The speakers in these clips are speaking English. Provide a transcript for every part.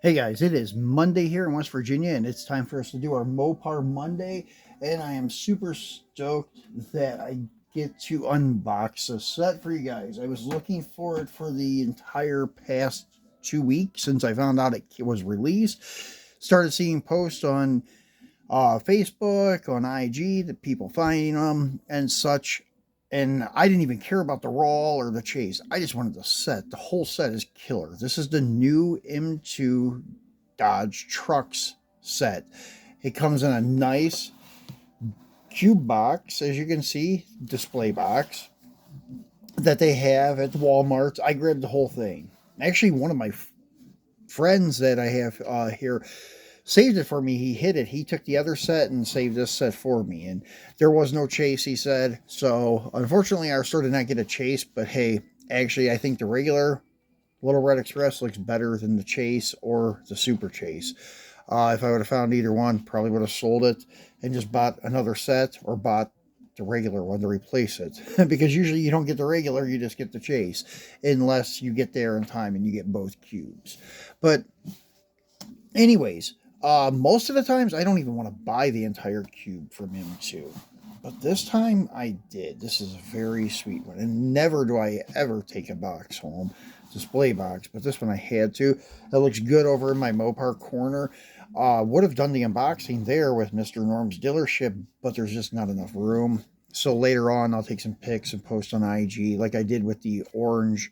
Hey guys, it is Monday here in West Virginia, and it's time for us to do our Mopar Monday. And I am super stoked that I get to unbox a set for you guys. I was looking for it for the entire past 2 weeks since I found out it was released. Started seeing posts on Facebook, on IG, the people finding them and such. And I didn't even care about the raw or the chase. I just wanted the set. The whole set is killer. This is the new M2 Dodge Trucks set. It comes in a nice cube box, as you can see, display box that they have at the Walmart. I grabbed the whole thing. Actually, one of my friends that I have here saved it for me. He hid it. He took the other set and saved this set for me. And there was no chase, he said. So unfortunately, I started not get a chase. But hey, actually, I think the regular Little Red Express looks better than the chase or the super chase. If I would have found either one, probably would have sold it and just bought another set or bought the regular one to replace it. Because usually you don't get the regular, you just get the chase. Unless you get there in time and you get both cubes. But anyways, most of the times I don't even want to buy the entire cube from him too. But this time I did. This is a very sweet one. And never do I ever take a box home, display box, but this one I had to. That looks good over in my Mopar corner. Would have done the unboxing there with Mr. Norm's dealership, but there's just not enough room. So later on, I'll take some pics and post on IG, like I did with the orange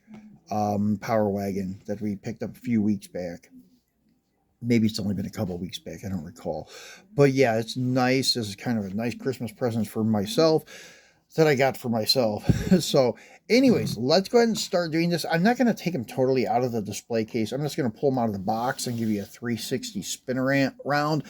Power Wagon that we picked up a few weeks back. Maybe it's only been a couple of weeks back. I don't recall. But yeah, it's nice. This is kind of a nice Christmas present for myself that I got for myself. So, anyways, let's go ahead and start doing this. I'm not going to take them totally out of the display case. I'm just going to pull them out of the box and give you a 360 spin round.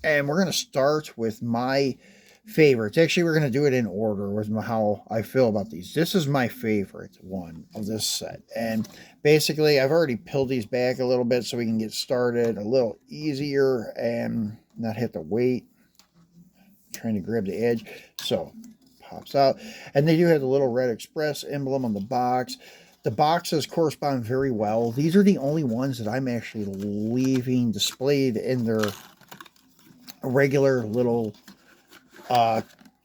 And we're going to start with my favorites. Actually, we're going to do it in order with how I feel about these. This is my favorite one of this set. And basically, I've already peeled these back a little bit so we can get started a little easier and not hit the weight. Trying to grab the edge. So, pops out. And they do have the little Red Express emblem on the box. The boxes correspond very well. These are the only ones that I'm actually leaving displayed in their regular little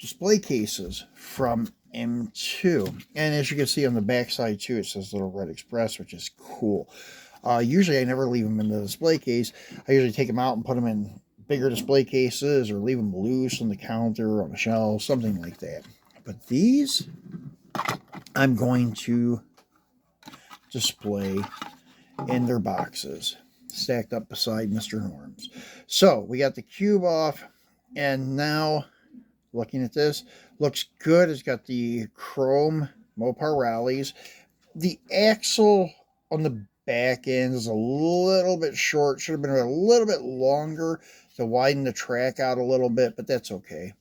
display cases from M2. And as you can see on the back side too, it says Little Red Express, which is cool. Usually I never leave them in the display case. I usually take them out and put them in bigger display cases or leave them loose on the counter, on the shelf, something like that. But these, I'm going to display in their boxes, stacked up beside Mr. Norm's. So we got the cube off, and now looking at this, looks good. It's got the chrome Mopar rallies. The axle on the back end is a little bit short. Should have been a little bit longer to widen the track out a little bit, but that's okay.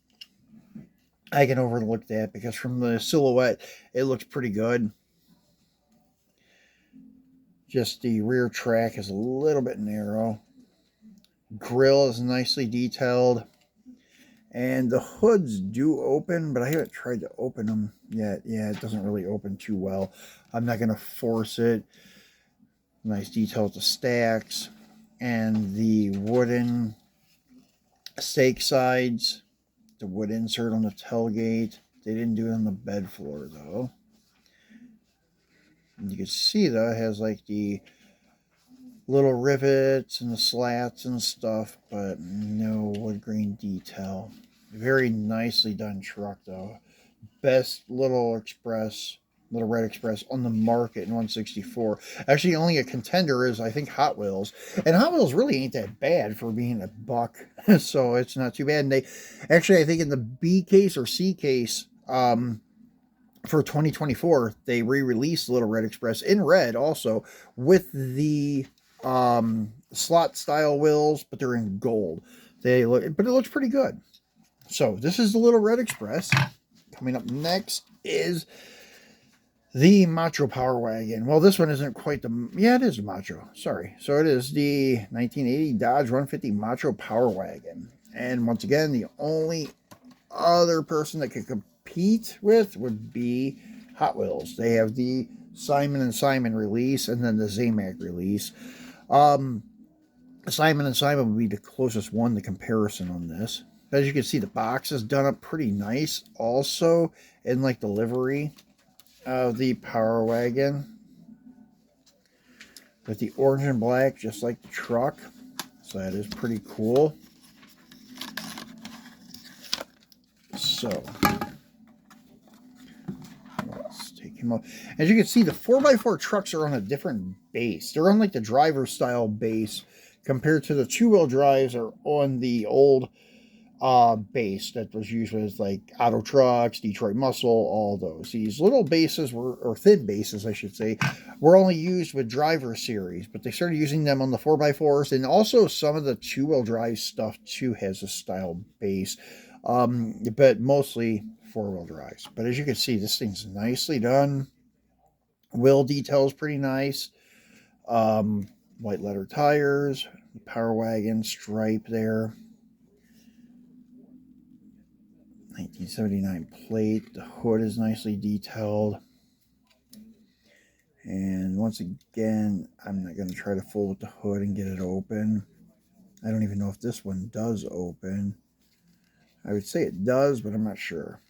I can overlook that because from the silhouette, it looks pretty good. Just the rear track is a little bit narrow. Grill is nicely detailed. And the hoods do open, but I haven't tried to open them yet. Yeah, it doesn't really open too well. I'm not going to force it. Nice detail with the stacks. And the wooden stake sides. The wood insert on the tailgate. They didn't do it on the bed floor, though. And you can see, though, it has like the little rivets and the slats and stuff, but no wood grain detail. Very nicely done truck, though. Best Little Red Express on the market in 164. Actually, only a contender is, I think, Hot Wheels. And Hot Wheels really ain't that bad for being a buck. So it's not too bad. And they actually, I think in the B case or C case, for 2024, they re-released Little Red Express in red also with the slot style wheels, but they're in gold. But it looks pretty good. So this is the Little Red Express. Coming up next is the Macho Power Wagon. Well, this one isn't quite it is a Macho. Sorry. So it is the 1980 Dodge 150 Macho Power Wagon. And once again, the only other person that could compete with would be Hot Wheels. They have the Simon & Simon release and then the Zamac release. Simon & Simon would be the closest one to comparison on this. As you can see, the box is done up pretty nice. Also, in like the livery of the Power Wagon, with the orange and black, just like the truck. So that is pretty cool. So let's take him off. As you can see, the 4x4 trucks are on a different base. They're on like the driver style base compared to the two-wheel drives are on the old base that was used with like Auto Trucks, Detroit Muscle, all those. These little bases were, or thin bases, I should say, were only used with driver series, but they started using them on the 4x4s, and also some of the two-wheel drive stuff too has a style base, but mostly four-wheel drives. But as you can see, this thing's nicely done. Wheel details pretty nice. White letter tires, Power Wagon stripe there. 1979 plate. The hood is nicely detailed. And once again, I'm not going to try to fool with the hood and get it open. I don't even know if this one does open. I would say it does, but I'm not sure.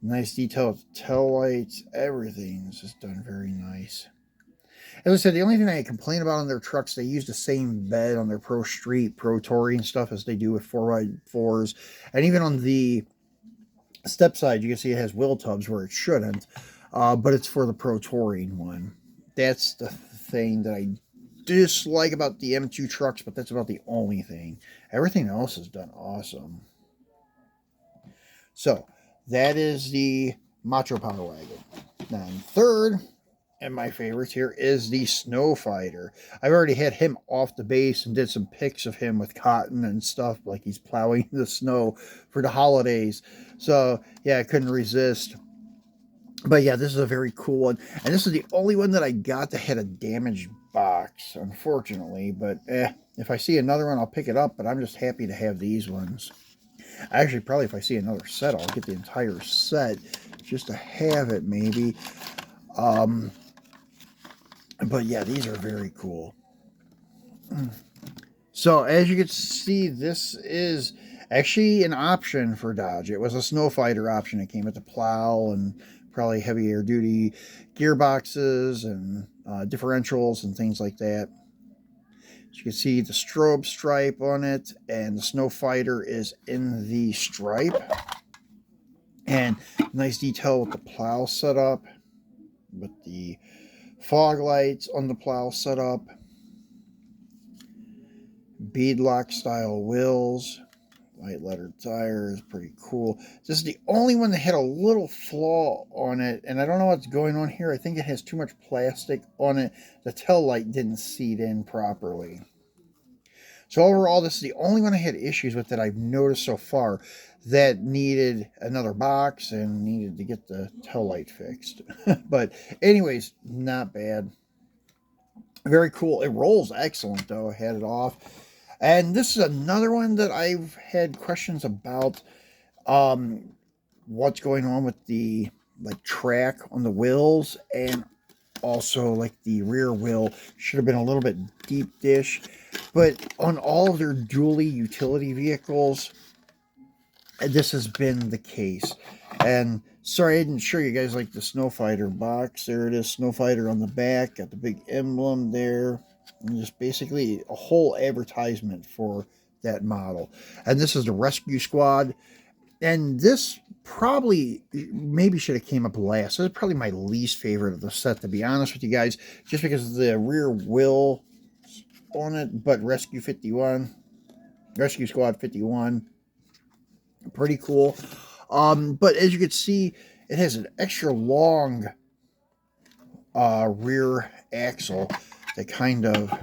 Nice detail with tail lights. Everything is just done very nice. As I said, the only thing I complain about on their trucks, they use the same bed on their Pro Street, Pro Touring stuff as they do with 4x4s. And even on the step side, you can see it has wheel tubs where it shouldn't, but it's for the Pro Touring one. That's the thing that I dislike about the M2 trucks, but that's about the only thing. Everything else is done awesome. So, that is the Macho Power Wagon. Then third, and my favorites here, is the Sno-Fiter. I've already had him off the base and did some pics of him with cotton and stuff, like he's plowing the snow for the holidays. So, yeah, I couldn't resist. But yeah, this is a very cool one. And this is the only one that I got that had a damaged box, unfortunately. But if I see another one, I'll pick it up. But I'm just happy to have these ones. Actually, probably if I see another set, I'll get the entire set just to have it, maybe. But yeah, these are very cool. So as you can see, this is actually an option for Dodge. It was a Sno-Fiter option. It came with the plow and probably heavier duty gearboxes and differentials and things like that. As you can see, the strobe stripe on it, and the Sno-Fiter is in the stripe. And nice detail with the plow setup, with the fog lights on the plow setup, beadlock style wheels, white lettered tires, pretty cool. This is the only one that had a little flaw on it, and I don't know what's going on here. I think it has too much plastic on it. The tail light didn't seat in properly. So overall, this is the only one I had issues with that I've noticed so far that needed another box and needed to get the tail light fixed. But anyways, not bad. Very cool. It rolls excellent, though. I had it off. And this is another one that I've had questions about. What's going on with the track on the wheels, and also like the rear wheel should have been a little bit deep dish. But on all of their dually utility vehicles, this has been the case. And sorry I didn't show you guys like the Sno-Fiter box. There it is, Sno-Fiter on the back, got the big emblem there, and just basically a whole advertisement for that model. And this is the Rescue Squad, and this probably maybe should have came up last. This is probably my least favorite of the set, to be honest with you guys, just because of the rear wheel on it. But Rescue Squad 51, pretty cool. But as you can see, it has an extra long rear axle that kind of,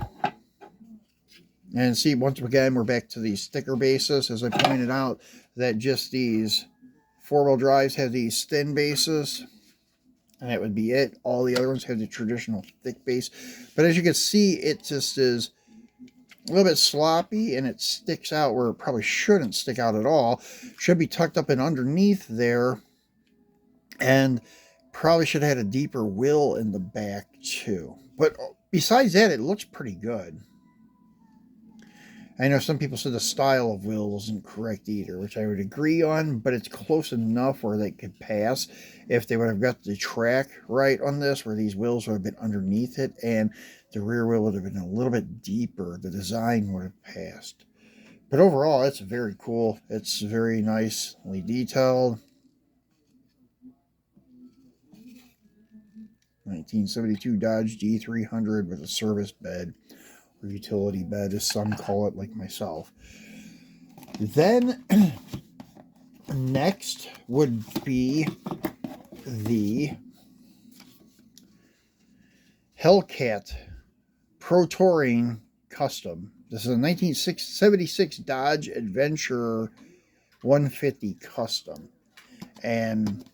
and see, once again, we're back to the sticker basis, as I pointed out, that just these four-wheel drives have these thin bases, and that would be it. All the other ones have the traditional thick base. But as you can see, it just is a little bit sloppy, and it sticks out where it probably shouldn't stick out at all. Should be tucked up and underneath there, and probably should have had a deeper wheel in the back too. But besides that, it looks pretty good. I know some people said the style of wheel wasn't correct either, which I would agree on, but it's close enough where they could pass if they would have got the track right on this, where these wheels would have been underneath it and the rear wheel would have been a little bit deeper. The design would have passed. But overall, it's very cool. It's very nicely detailed. 1972 Dodge D300 with a service bed, or utility bed, as some call it, like myself. Then, next would be the Hellcat Pro Touring Custom. This is a 1976 Dodge Adventure 150 Custom. And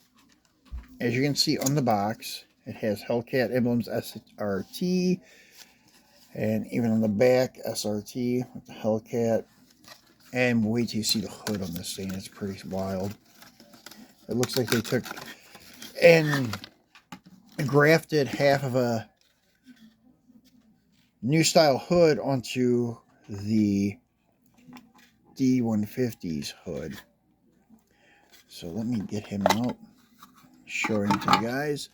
as you can see on the box, it has Hellcat emblems, SRT, and even on the back, SRT with the Hellcat. And wait till you see the hood on this thing. It's pretty wild. It looks like they took and grafted half of a new style hood onto the D150's hood. So let me get him out, showing it to you guys.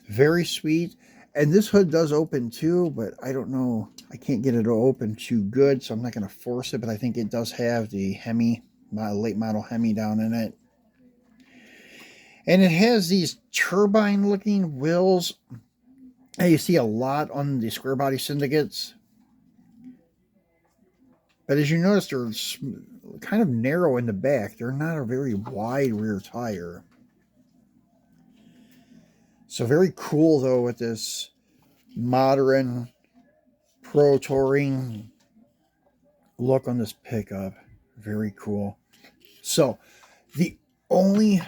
Very sweet. And this hood does open too, but I don't know. I can't get it to open too good, so I'm not going to force it. But I think it does have the Hemi, late model Hemi down in it. And it has these turbine-looking wheels. Hey, you see a lot on the square body syndicates. But as you notice, they're kind of narrow in the back. They're not a very wide rear tire. So very cool, though, with this modern Pro Touring look on this pickup. Very cool. So the only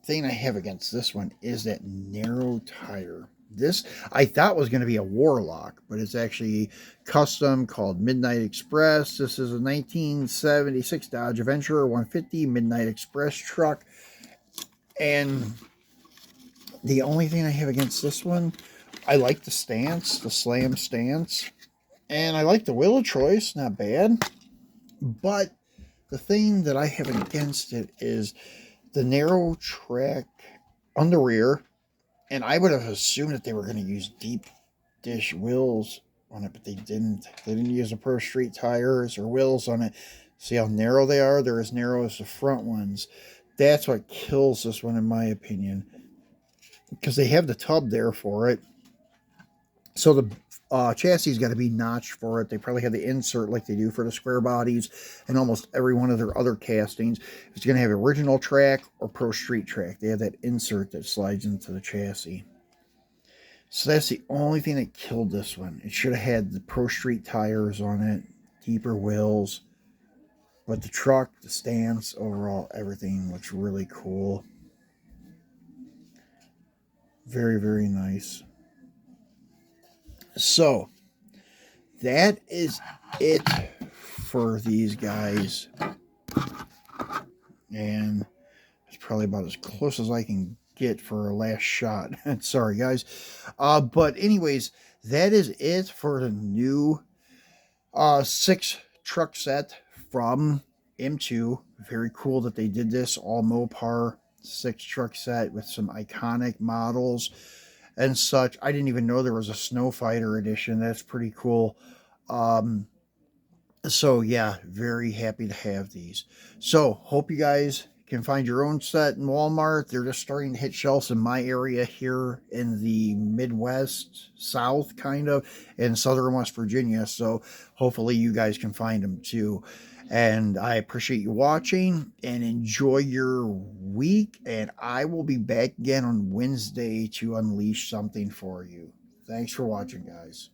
thing I have against this one is that narrow tire. This I thought was going to be a Warlock, but it's actually custom, called Midnight Express. This is a 1976 Dodge Adventure 150 Midnight Express truck. And the only thing I have against this one, I like the stance, the slam stance. And I like the wheel choice, not bad. But the thing that I have against it is the narrow track on the rear. And I would have assumed that they were going to use deep dish wheels on it, but they didn't. They didn't use the Pro Street tires or wheels on it. See how narrow they are? They're as narrow as the front ones. That's what kills this one, in my opinion, because they have the tub there for it. So the chassis has got to be notched for it. They probably have the insert like they do for the square bodies and almost every one of their other castings. It's going to have original track or Pro Street track. They have that insert that slides into the chassis. So that's the only thing that killed this one. It should have had the Pro Street tires on it, deeper wheels. But the truck, the stance, overall, everything looks really cool. Very, very nice. So, that is it for these guys. And it's probably about as close as I can get for a last shot. Sorry, guys. But anyways, that is it for the new 6 truck set from M2. Very cool that they did this all Mopar 6 truck set with some iconic models and such. I didn't even know there was a Sno-Fiter edition. That's pretty cool. So yeah, very happy to have these. So hope you guys can find your own set in Walmart. They're just starting to hit shelves in my area here in the Midwest, South, kind of, in Southern West Virginia. So hopefully you guys can find them too. And I appreciate you watching and enjoy your week. And I will be back again on Wednesday to unleash something for you. Thanks for watching, guys.